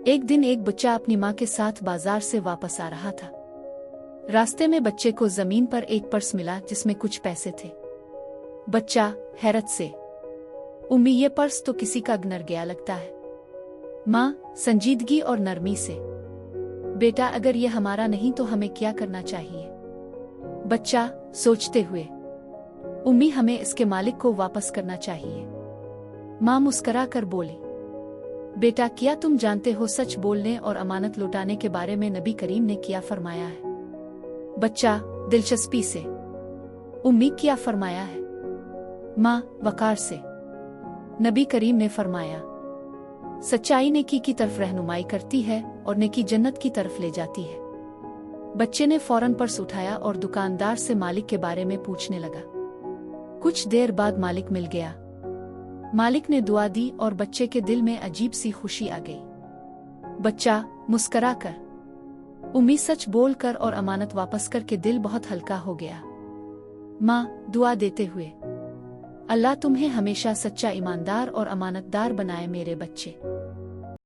एक दिन एक बच्चा अपनी माँ के साथ बाजार से वापस आ रहा था। रास्ते में बच्चे को जमीन पर एक पर्स मिला जिसमें कुछ पैसे थे। बच्चा हैरत से, उम्मी ये पर्स तो किसी का गिर गया लगता है। माँ संजीदगी और नरमी से, बेटा अगर ये हमारा नहीं तो हमें क्या करना चाहिए? बच्चा सोचते हुए, उम्मी हमें इसके मालिक को वापस करना चाहिए। माँ मुस्करा कर बोली, बेटा क्या तुम जानते हो सच बोलने और अमानत लौटाने के बारे में नबी करीम ने क्या फरमाया है? बच्चा दिलचस्पी से, उम्मी क्या फरमाया है? माँ वकार से, नबी करीम ने फरमाया, सच्चाई नेकी की तरफ रहनुमाई करती है और नेकी जन्नत की तरफ ले जाती है। बच्चे ने फौरन पर्स उठाया और दुकानदार से मालिक के बारे में पूछने लगा। कुछ देर बाद मालिक मिल गया। मालिक ने दुआ दी और बच्चे के दिल में अजीब सी खुशी आ गई। बच्चा मुस्करा कर, उम्मी सच बोल कर और अमानत वापस करके दिल बहुत हल्का हो गया। माँ दुआ देते हुए, अल्लाह तुम्हें हमेशा सच्चा ईमानदार और अमानतदार बनाए मेरे बच्चे।